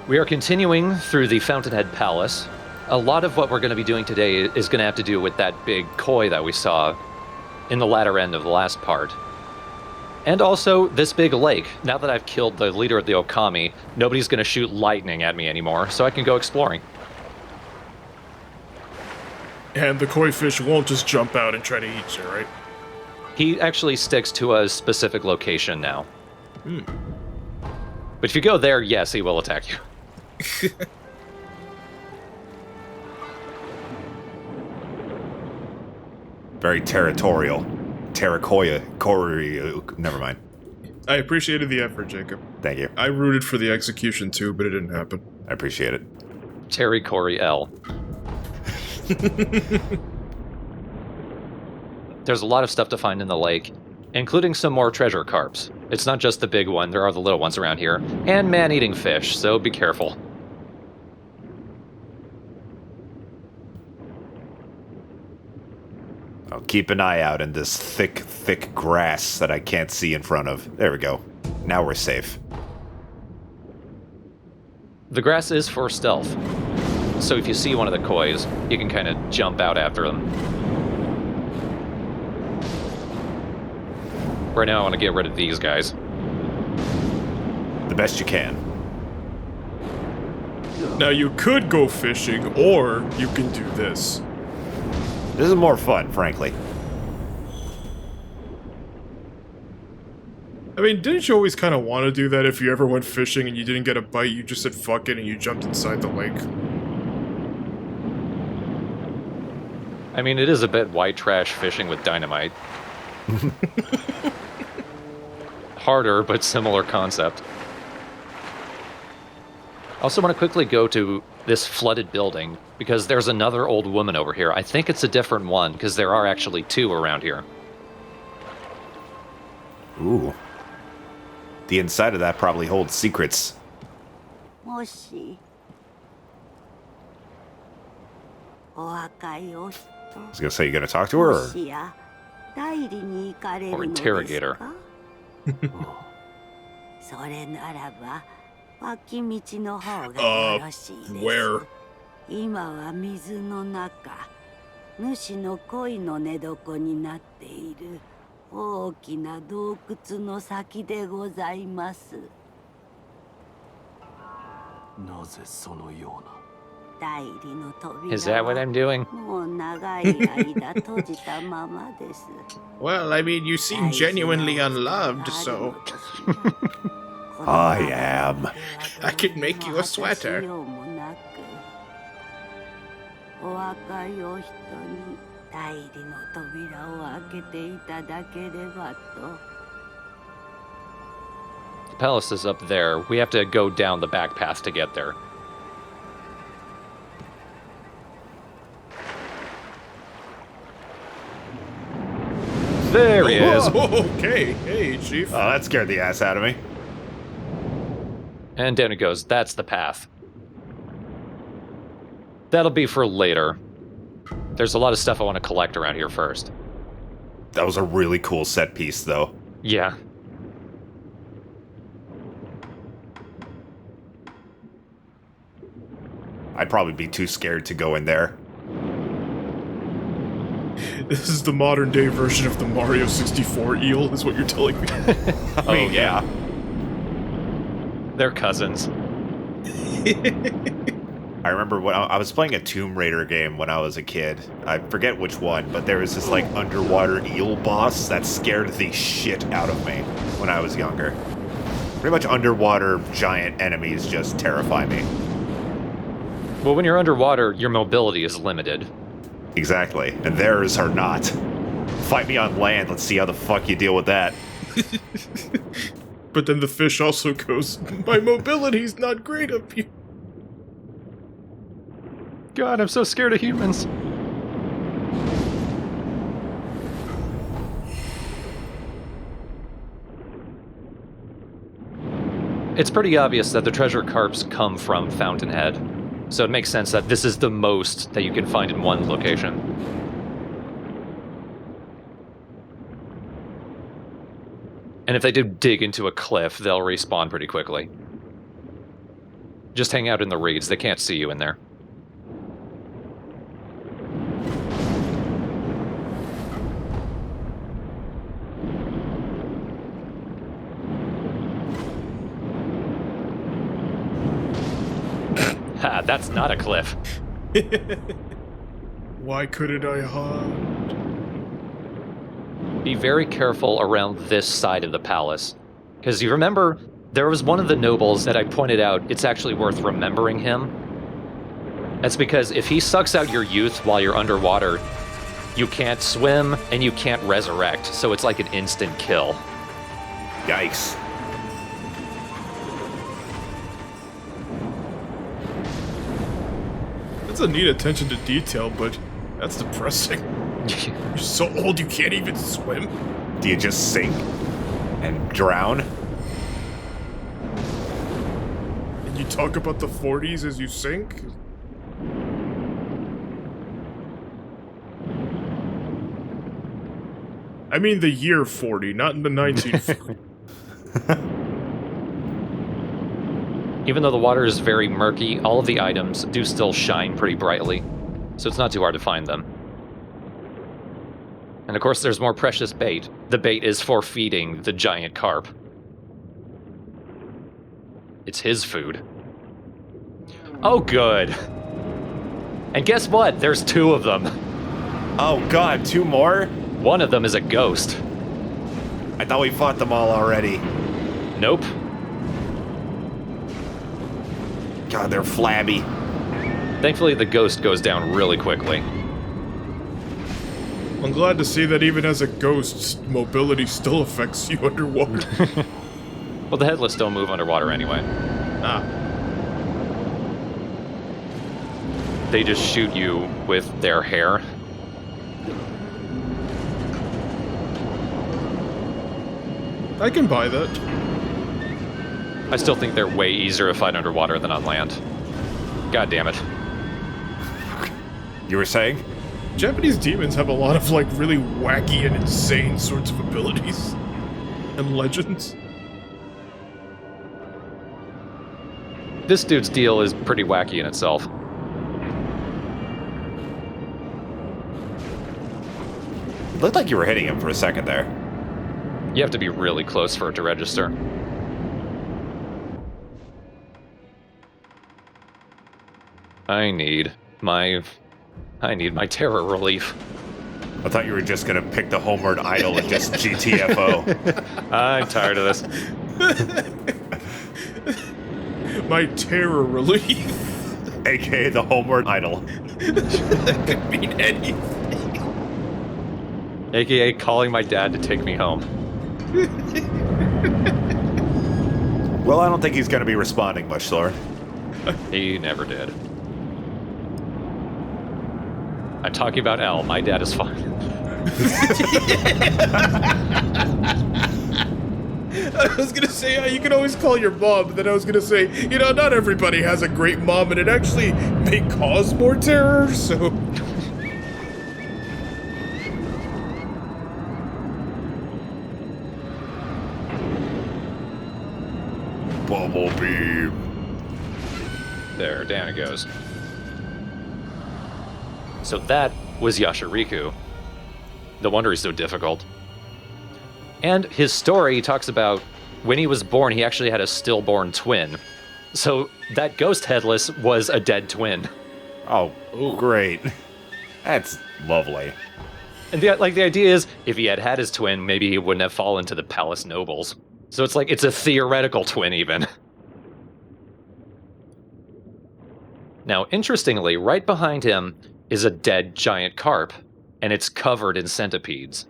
We are continuing through the Fountainhead Palace. A lot of what we're going to be doing today is going to have to do with that big koi that we saw in the latter end of the last part. And also, this big lake. Now that I've killed the leader of the Okami, nobody's going to shoot lightning at me anymore, so I can go exploring. And the koi fish won't just jump out and try to eat you, right? He actually sticks to a specific location now. But if you go there, yes, he will attack you. Very territorial. Terracoya. Never mind. I appreciated the effort, Jacob. Thank you. I rooted for the execution too, but it didn't happen. I appreciate it. Terry Corey L. There's a lot of stuff to find in the lake, including some more treasure carps. It's not just the big one, there are the little ones around here, and man-eating fish, so be careful. I'll keep an eye out in this thick grass that I can't see in front of. There we go. Now we're safe. The grass is for stealth, so if you see one of the kois, you can kind of jump out after them. Right now I want to get rid of these guys. The best you can. Now you could go fishing, or you can do this. This is more fun, frankly. I mean, didn't you always kind of want to do that if you ever went fishing and you didn't get a bite, you just said fuck it and you jumped inside the lake? I mean, it is a bit white trash fishing with dynamite. Harder, but similar concept. I also want to quickly go to this flooded building, because there's another old woman over here. I think it's a different one, because there are actually two around here. Ooh. The inside of that probably holds secrets. I was gonna say, you gonna talk to her, or? Or interrogate her. Where? 今は水の中、主の恋の寝床になっている大きな洞窟の先でございます。なぜそのような。代理の扉 Is that what I'm doing? もう長い間閉じたままです。Well, I mean, you seem genuinely unloved, so... I am. I could make you a sweater. お若いお人に代理の扉を開けていただければと。The palace is up there. We have to go down the back path to get there. There he is. Okay, hey, Chief. Oh, that scared the ass out of me. And down it goes. That's the path. That'll be for later. There's a lot of stuff I want to collect around here first. That was a really cool set piece, though. Yeah. I'd probably be too scared to go in there. This is the modern day version of the Mario 64 eel, is what you're telling me. I mean, yeah. They're cousins. I remember when I was playing a Tomb Raider game when I was a kid. I forget which one, but there was this, like, underwater eel boss that scared the shit out of me when I was younger. Pretty much underwater giant enemies just terrify me. Well, when you're underwater, your mobility is limited. Exactly, and theirs are not. Fight me on land, let's see how the fuck you deal with that. But then the fish also goes, my mobility's not great up here. God, I'm so scared of humans. It's pretty obvious that the treasure carps come from Fountainhead, so it makes sense that this is the most that you can find in one location. And if they do dig into a cliff, they'll respawn pretty quickly. Just hang out in the reeds. They can't see you in there. Ha, that's not a cliff. Why couldn't I hide? Be very careful around this side of the palace. Because you remember, there was one of the nobles that I pointed out, it's actually worth remembering him. That's because if he sucks out your youth while you're underwater, you can't swim and you can't resurrect, so it's like an instant kill. Yikes. That's a neat attention to detail, but that's depressing. You're so old you can't even swim. Do you just sink and drown? And you talk about the 40s as you sink? I mean the year 40, not in the 1940s. Even though the water is very murky, all of the items do still shine pretty brightly, so it's not too hard to find them. And of course, there's more precious bait. The bait is for feeding the giant carp. It's his food. Oh, good. And guess what? There's 2 of them. Oh god, 2 more? One of them is a ghost. I thought we fought them all already. Nope. God, they're flabby. Thankfully, the ghost goes down really quickly. I'm glad to see that even as a ghost, mobility still affects you underwater. Well, the Headless don't move underwater anyway. Ah. They just shoot you with their hair. I can buy that. I still think they're way easier to fight underwater than on land. God damn it. You were saying? Japanese demons have a lot of, like, really wacky and insane sorts of abilities. And legends. This dude's deal is pretty wacky in itself. It looked like you were hitting him for a second there. You have to be really close for it to register. I need my terror relief. I thought you were just gonna pick the homeward idol and just GTFO. I'm tired of this. My terror relief. AKA the homeward idol. That could mean anything. AKA calling my dad to take me home. Well, I don't think he's gonna be responding much, Thor. He never did. I'm talking about L. My dad is fine. I was gonna say, you can always call your mom, but then I was gonna say, you know, not everybody has a great mom, and it actually may cause more terror, so... Bumblebee. There, down it goes. So that was Yashariku. No wonder he's so difficult. And his story talks about when he was born, he actually had a stillborn twin. So that ghost Headless was a dead twin. Oh, great. That's lovely. And the idea is, if he had had his twin, maybe he wouldn't have fallen to the palace nobles. So it's like, it's a theoretical twin even. Now, interestingly, right behind him is a dead giant carp, and it's covered in centipedes.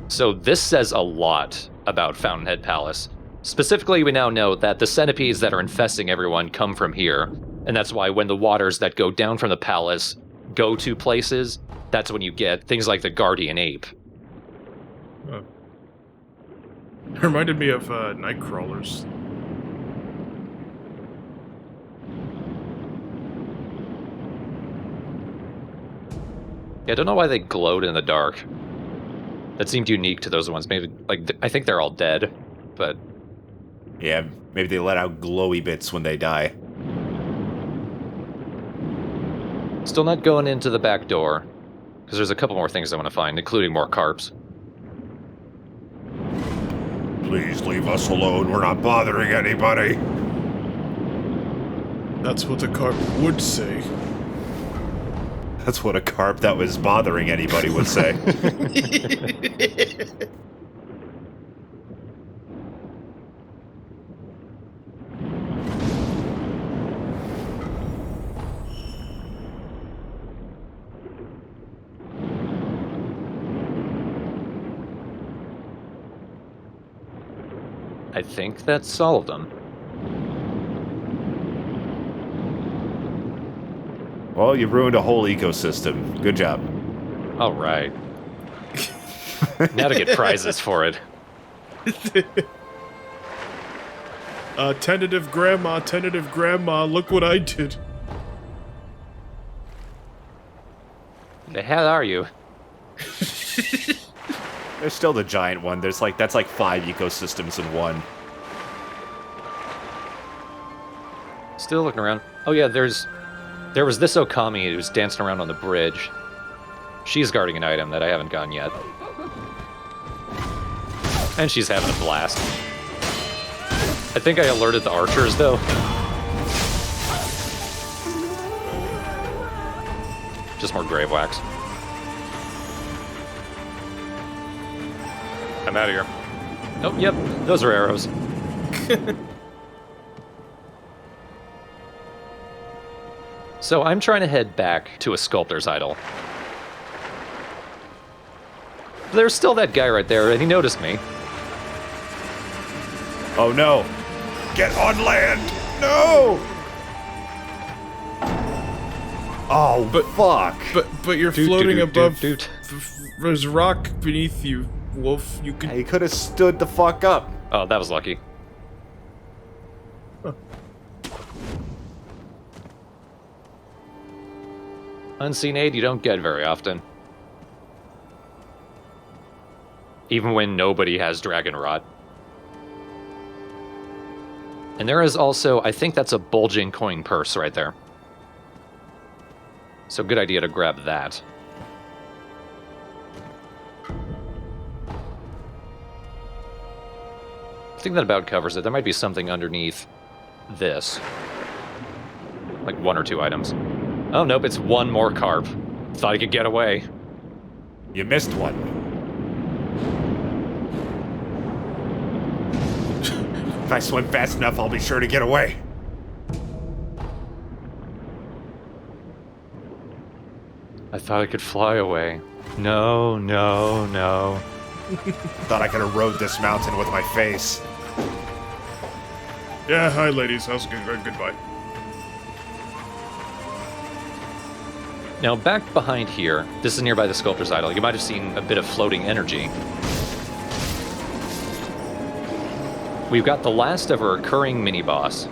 So this says a lot about Fountainhead Palace. Specifically, we now know that the centipedes that are infesting everyone come from here, and that's why when the waters that go down from the palace go to places, that's when you get things like the guardian ape. It reminded me of Nightcrawlers. Yeah, I don't know why they glowed in the dark. That seemed unique to those ones. Maybe, like, I think they're all dead, but... Yeah, maybe they let out glowy bits when they die. Still not going into the back door, because there's a couple more things I want to find, including more carps. Please leave us alone. We're not bothering anybody. That's what a carp would say. That's what a carp that was bothering anybody would say. I think that's all of them. Well, you ruined a whole ecosystem. Good job. All right. Now to get prizes for it. Tentative grandma, look what I did. The hell are you? There's still the giant one. That's like 5 ecosystems in one. Still looking around. Oh yeah, there was this Okami who's dancing around on the bridge. She's guarding an item that I haven't gotten yet. And she's having a blast. I think I alerted the archers, though. Just more grave wax. I'm out of here. Oh, yep, those are arrows. So I'm trying to head back to a sculptor's idol. There's still that guy right there, and he noticed me. Oh no! Get on land! No! Oh, fuck! But you're floating above. There's rock beneath you, Wolf. You could. He could have stood the fuck up. Oh, that was lucky. Huh. Unseen aid you don't get very often. Even when nobody has dragon rot. And there is also, I think that's a bulging coin purse right there. So good idea to grab that. I think that about covers it. There might be something underneath this. Like 1 or 2 items. Oh, nope, it's 1 more carp. Thought I could get away. You missed one. If I swim fast enough, I'll be sure to get away. I thought I could fly away. No, no, no. Thought I could have rode this mountain with my face. Yeah, hi ladies, how's it going? Goodbye. Now, back behind here, this is nearby the sculptor's idol. You might have seen a bit of floating energy. We've got the last of a recurring mini-boss.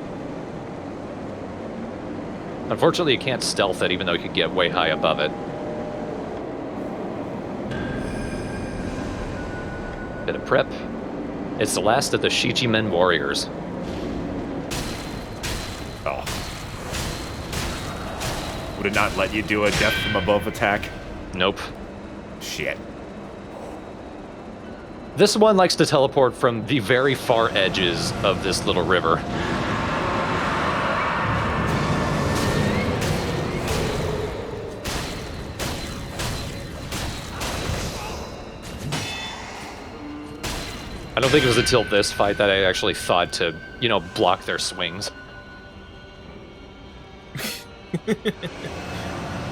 Unfortunately, you can't stealth it, even though you could get way high above it. Bit of prep. It's the last of the Shichimen warriors. Oh. Would it not let you do a death from above attack? Nope. Shit. This one likes to teleport from the very far edges of this little river. I don't think it was until this fight that I actually thought to, you know, block their swings.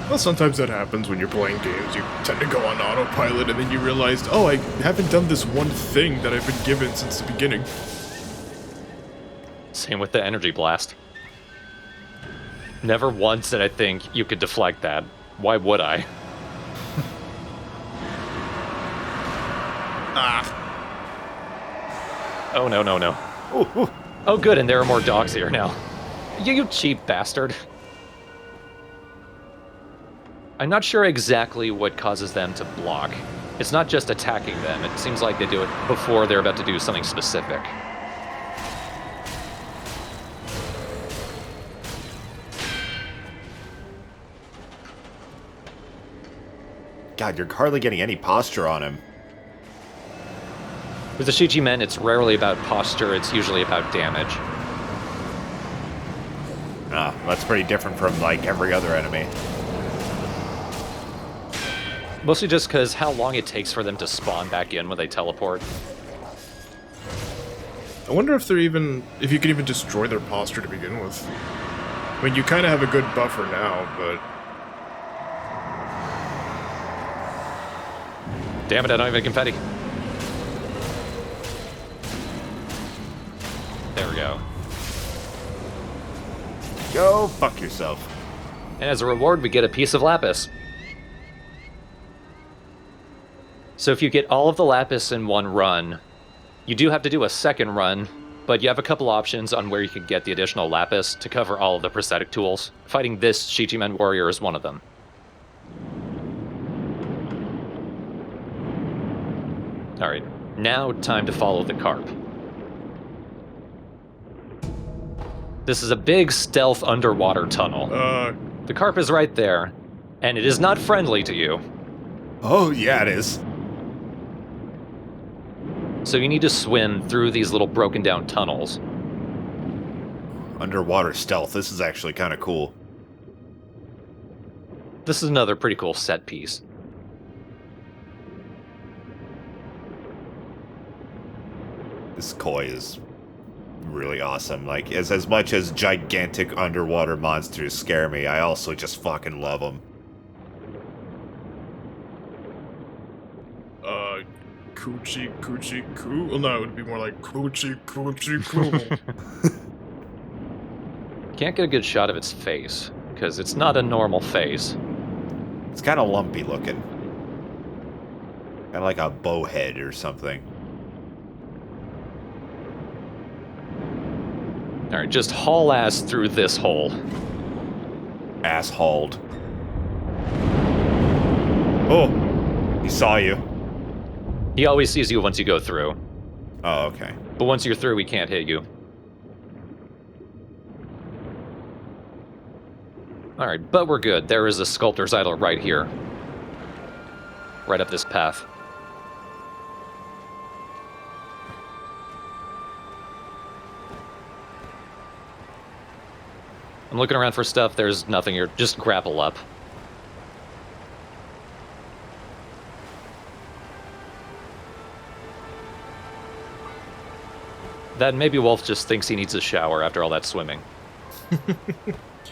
Well, sometimes that happens when you're playing games. You tend to go on autopilot and then you realize, oh, I haven't done this one thing that I've been given since the beginning. Same with the energy blast. Never once did I think you could deflect that. Why would I? Ah. Oh, no, no, no. Ooh, ooh. Oh, good, and there are more dogs here now. You cheap bastard. I'm not sure exactly what causes them to block. It's not just attacking them. It seems like they do it before they're about to do something specific. God, you're hardly getting any posture on him. With the Shiji men, it's rarely about posture, it's usually about damage. Ah, that's pretty different from, like, every other enemy. Mostly just because how long it takes for them to spawn back in when they teleport. I wonder if they're even... if you can even destroy their posture to begin with. I mean, you kind of have a good buffer now, but... Damn it, I don't have any confetti. There we go. Go fuck yourself. And as a reward, we get a piece of lapis. So if you get all of the lapis in one run, you do have to do a second run, but you have a couple options on where you can get the additional lapis to cover all of the prosthetic tools. Fighting this Shichimen warrior is one of them. Alright, now time to follow the Carp. This is a big stealth underwater tunnel. The Carp is right there, and it is not friendly to you. Oh, yeah, it is. So you need to swim through these little broken down tunnels. Underwater stealth. This is actually kind of cool. This is another pretty cool set piece. This koi is really awesome. Like, as much as gigantic underwater monsters scare me, I also just fucking love them. Coochie, coochie, coo. Well, no, it would be more like coochie, coochie, coo. Can't get a good shot of its face, because it's not a normal face. It's kind of lumpy looking. Kind of like a bowhead or something. Alright, just haul ass through this hole. Ass hauled. Oh! He saw you. He always sees you once you go through. Oh, okay. But once you're through, he can't hit you. Alright, but we're good. There is a sculptor's idol right here. Right up this path. I'm looking around for stuff. There's nothing here. Just grapple up. That maybe Wolf just thinks he needs a shower after all that swimming.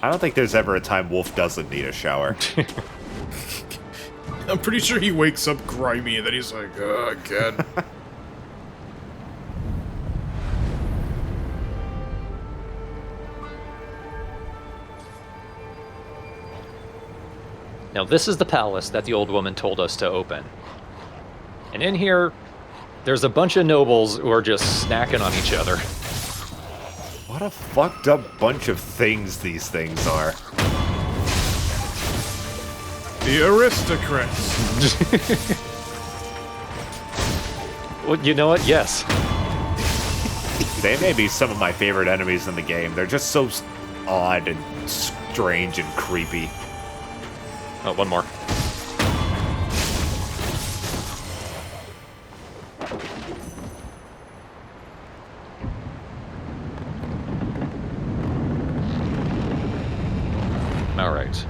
I don't think there's ever a time Wolf doesn't need a shower. I'm pretty sure he wakes up grimy and then he's like, oh, again. Now this is the palace that the old woman told us to open. And in here, there's a bunch of nobles who are just snacking on each other. What a fucked up bunch of things these things are. The aristocrats. Well, you know what? Yes. They may be some of my favorite enemies in the game. They're just so odd and strange and creepy. Oh, one more. Alright.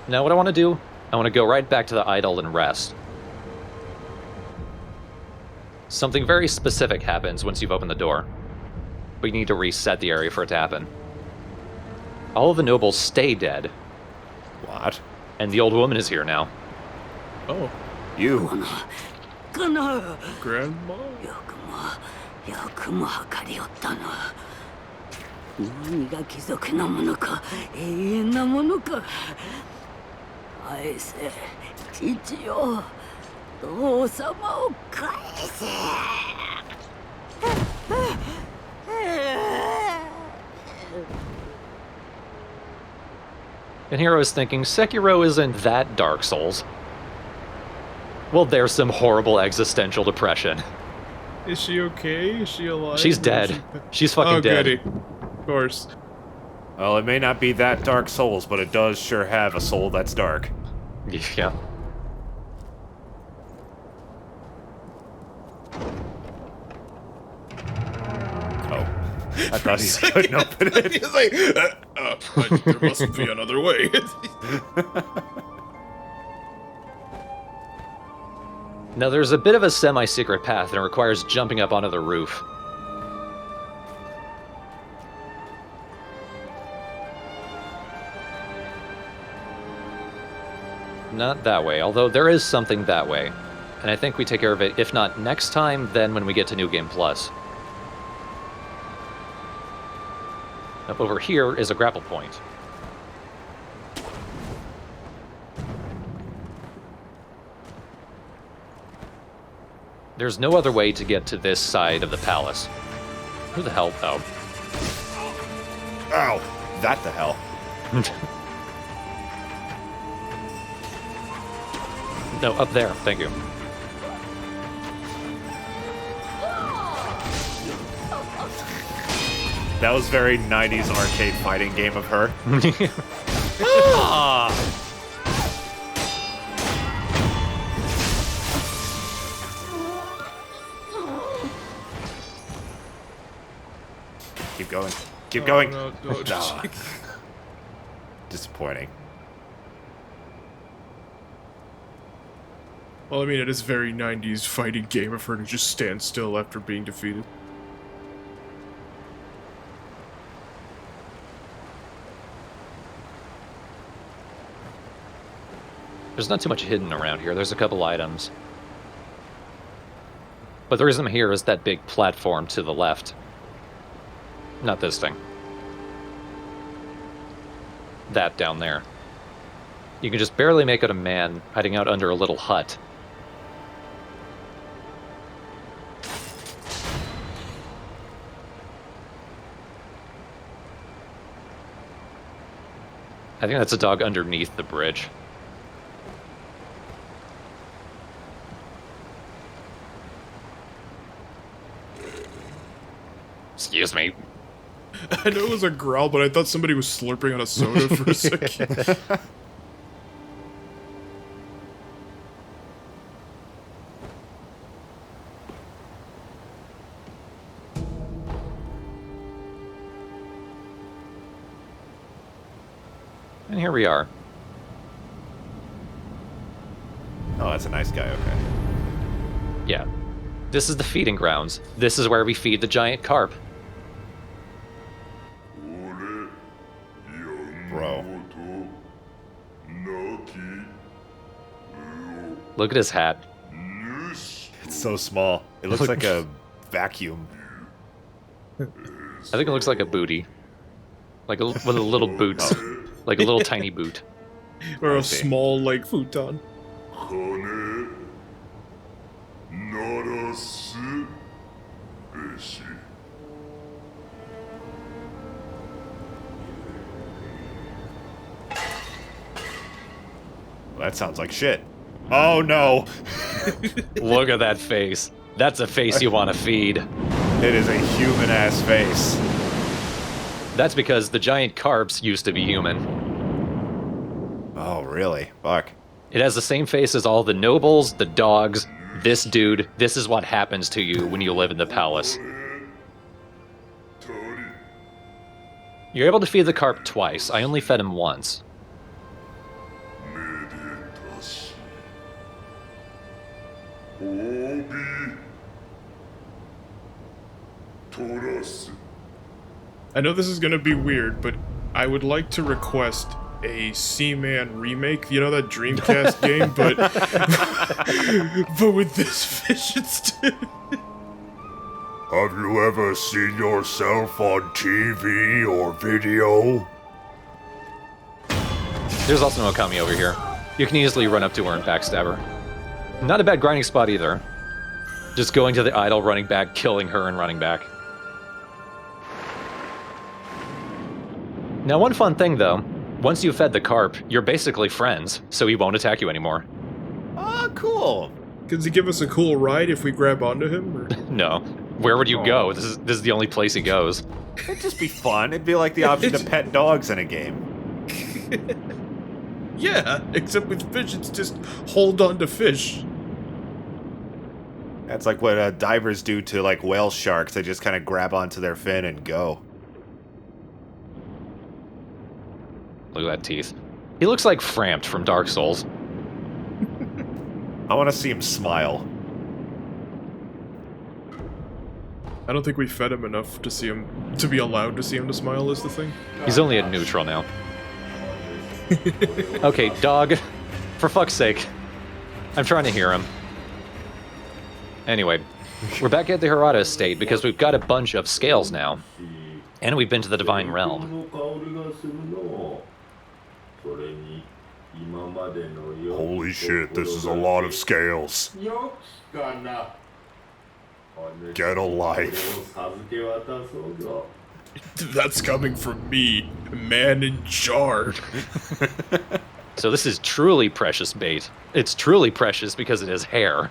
Now what I want to do, I want to go right back to the idol and rest. Something very specific happens once you've opened the door. But you need to reset the area for it to happen. All of the nobles stay dead. What? And the old woman is here now. Oh, You. この grandma? よくも測りおったな。何が貴族なものか、永遠なものか。返せ、父よ、父様を返せ。And here I was thinking, Sekiro isn't that Dark Souls. Well, there's some horrible existential depression. Is she okay? Is she alive? She's dead. She's fucking dead. Goody. Of course. Well, it may not be that Dark Souls, but it does sure have a soul that's dark. Yeah. Oh. I thought he couldn't open it. He's like, there must be another way. Now, there's a bit of a semi-secret path, and it requires jumping up onto the roof. Not that way, although there is something that way. And I think we take care of it, if not next time, then when we get to New Game Plus. Up over here is a grapple point. There's no other way to get to this side of the palace. Who the hell, though? Ow! That the hell. No, up there. Thank you. That was very 90s arcade fighting game of her. Ah! Keep going. Keep going. No. Nah. Disappointing. Well, I mean, it is very 90s fighting game of her to just stand still after being defeated. There's not too much hidden around here. There's a couple items. But the reason I'm here is that big platform to the left. Not this thing. That down there. You can just barely make out a man hiding out under a little hut. I think that's a dog underneath the bridge. Excuse me. I know it was a growl, but I thought somebody was slurping on a soda for a second. And here we are. Oh, that's a nice guy, okay. Yeah. This is the feeding grounds. This is where we feed the giant carp. Bro. Look at his hat. It's so small. It looks like a vacuum. I think it looks like a booty. Like one of the little boots. Like a little tiny boot. Or a small, like, futon. Well, that sounds like shit. Oh no! Look at that face. That's a face you want to feed. It is a human-ass face. That's because the giant carps used to be human. Oh, really? Fuck. It has the same face as all the nobles, the dogs, this dude. This is what happens to you when you live in the palace. You're able to feed the carp twice. I only fed him once. I know this is gonna be weird, but I would like to request a Seaman remake. You know that Dreamcast game, but with this fish instead. Have you ever seen yourself on TV or video? There's also no Okami over here. You can easily run up to her and backstab her. Not a bad grinding spot either. Just going to the idol, running back, killing her, and running back. Now, one fun thing, though. Once you've fed the carp, you're basically friends, so he won't attack you anymore. Oh, cool. Does he give us a cool ride if we grab onto him? Or? No. Where would you go? This is the only place he goes. It'd just be fun. It'd be like the option to pet dogs in a game. Yeah, except with fish, it's just hold on to fish. That's like what divers do to like whale sharks. They just kind of grab onto their fin and go. Look at that teeth. He looks like Framped from Dark Souls. I want to see him smile. I don't think we fed him enough to see him to be allowed to see him to smile is the thing. He's only at neutral now. Okay, dog. For fuck's sake. I'm trying to hear him. Anyway, we're back at the Hirata estate because we've got a bunch of scales now. And we've been to the Divine Realm. Holy shit, this is a lot of scales. Get a life. That's coming from me, man in charge. So this is truly precious bait. It's truly precious because it has hair.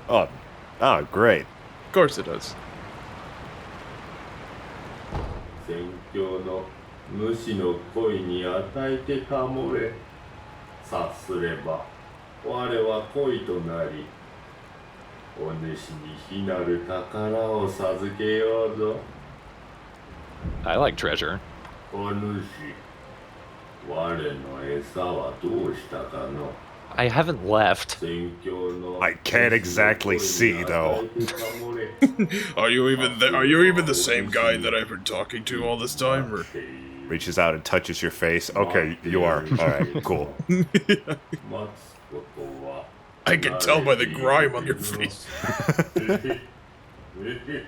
Oh, great. Of course it does. 主の恋に与えてたもれさすれば我は恋となりお主に非なる宝を授けようぞ I like treasure. お主我の餌はどうしたかの I haven't left. I can't exactly see, though. Are you even Are you even the same guy that I've been talking to all this time? Or? Reaches out and touches your face. Okay, you are. Alright, cool. I can tell by the grime on your face. The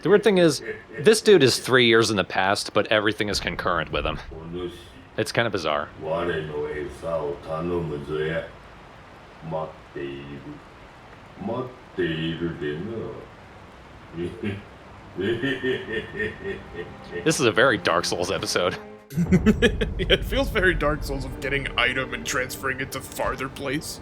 weird thing is, this dude is 3 years in the past, but everything is concurrent with him. It's kind of bizarre. 我の餌を頼むぞや待っているでな This is a very Dark Souls episode. It feels very Dark Souls of getting an item and transferring it to farther place.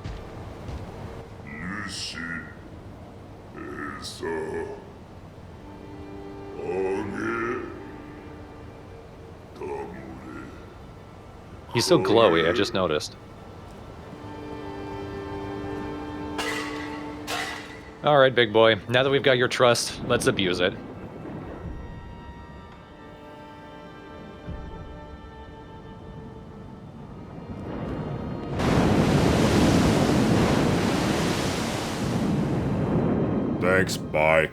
He's so glowy, I just noticed. Alright, big boy. Now that we've got your trust, let's abuse it. Thanks, bye.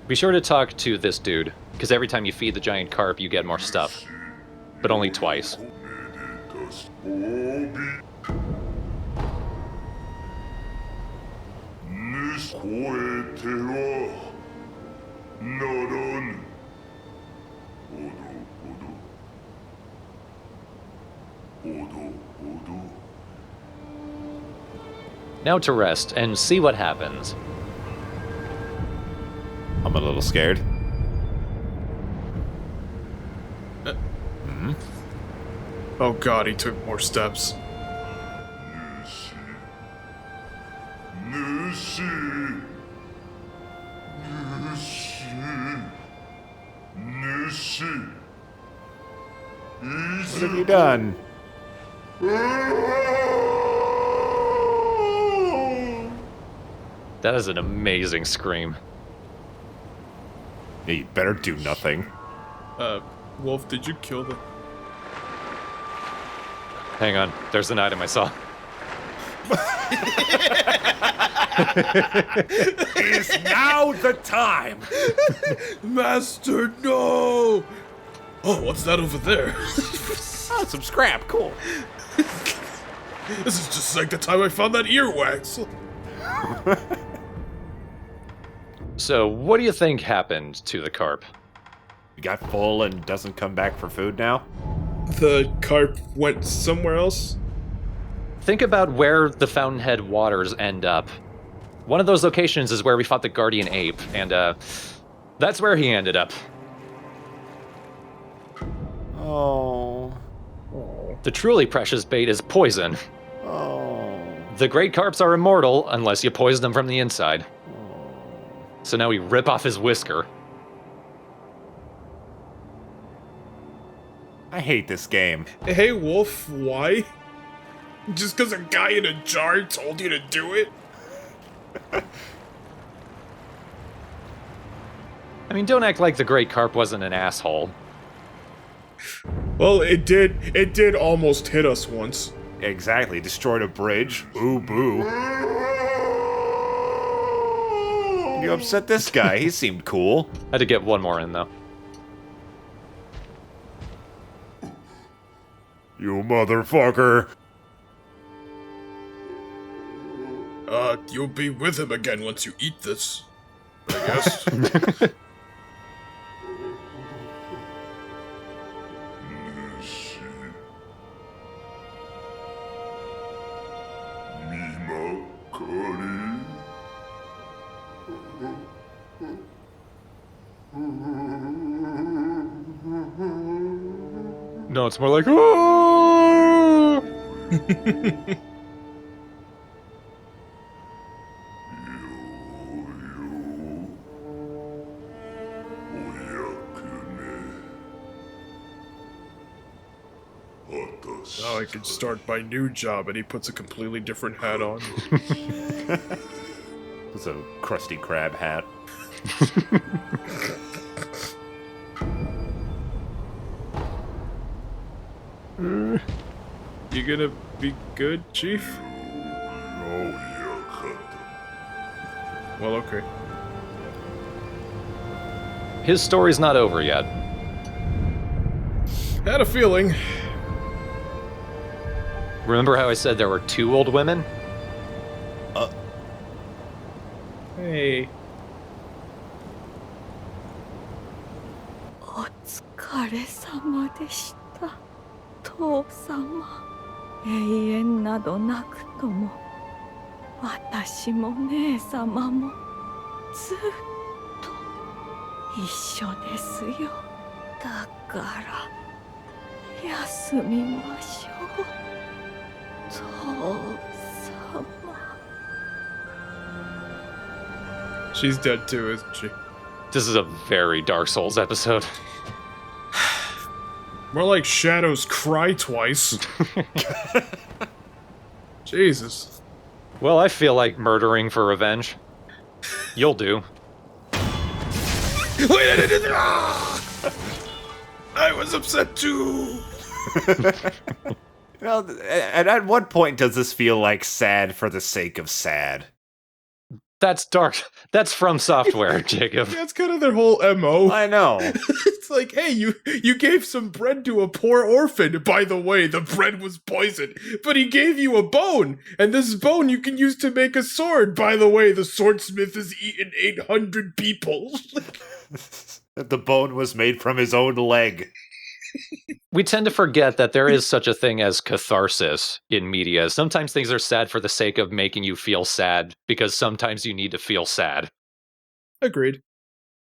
Be sure to talk to this dude, because every time you feed the giant carp, you get more stuff. But only twice. Now to rest and see what happens. I'm a little scared. Oh god, he took more steps. What have you done? That is an amazing scream. Yeah, you better do nothing. Wolf, did you kill the... Hang on, there's an item I saw. Is now the time! Master, no! Oh, what's that over there? Oh, some scrap, cool. This is just like the time I found that earwax. So, what do you think happened to the carp? You got full and doesn't come back for food now? The carp went somewhere else? Think about where the Fountainhead waters end up. One of those locations is where we fought the Guardian Ape, and that's where he ended up. Oh. The truly precious bait is poison. Oh. The great carps are immortal unless you poison them from the inside. So now we rip off his whisker. I hate this game. Hey, Wolf, why? Just because a guy in a jar told you to do it? I mean, don't act like the Great Carp wasn't an asshole. Well, it did almost hit us once. Exactly. Destroyed a bridge. Ooh, boo. You upset this guy. He seemed cool. Had to get one more in, though. You motherfucker. You'll be with him again once you eat this, I guess. No, it's more like, oh! Now I can start my new job, and he puts a completely different hat on. It's a Krusty Krab hat. You gonna be good, Chief? Well, okay. His story's not over yet. Had a feeling. Remember how I said there were 2 old women? Hey. お疲れ様でした、父様。永遠などなくとも、私も姉様もずっと一緒ですよ。だから休みましょう、父様。 She's dead too, isn't she? This is a very Dark Souls episode. More like Shadows cry twice. Jesus. Well, I feel like murdering for revenge. You'll do. Wait, I didn't. I was upset too. Well, and at what point does this feel like sad for the sake of sad? That's dark. That's from software, Jacob. That's kind of their whole MO. I know. It's like, hey, you gave some bread to a poor orphan. By the way, the bread was poisoned, but he gave you a bone, and this bone you can use to make a sword. By the way, the swordsmith has eaten 800 people. The bone was made from his own leg. We tend to forget that there is such a thing as catharsis in media. Sometimes things are sad for the sake of making you feel sad, because sometimes you need to feel sad. Agreed.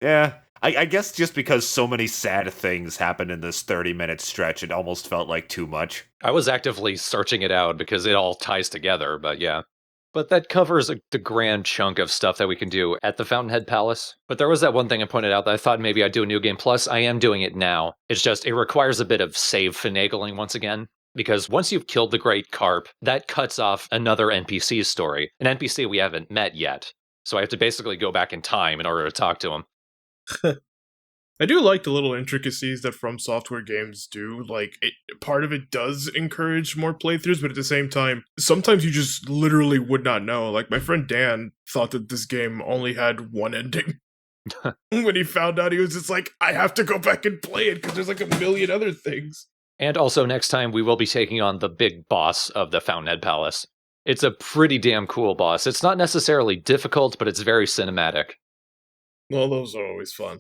Yeah, I guess just because so many sad things happened in this 30-minute stretch, it almost felt like too much. I was actively searching it out because it all ties together, but yeah. But that covers the grand chunk of stuff that we can do at the Fountainhead Palace. But there was that one thing I pointed out that I thought maybe I'd do a New Game Plus. I am doing it now. It's just, it requires a bit of save finagling once again. Because once you've killed the Great Carp, that cuts off another NPC's story. An NPC we haven't met yet. So I have to basically go back in time in order to talk to him. I do like the little intricacies that From Software games do. Like, part of it does encourage more playthroughs, but at the same time, sometimes you just literally would not know. Like, my friend Dan thought that this game only had one ending. When he found out, he was just like, I have to go back and play it, because there's like a million other things. And also next time we will be taking on the big boss of the Fountainhead Palace. It's a pretty damn cool boss. It's not necessarily difficult, but it's very cinematic. Well, those are always fun.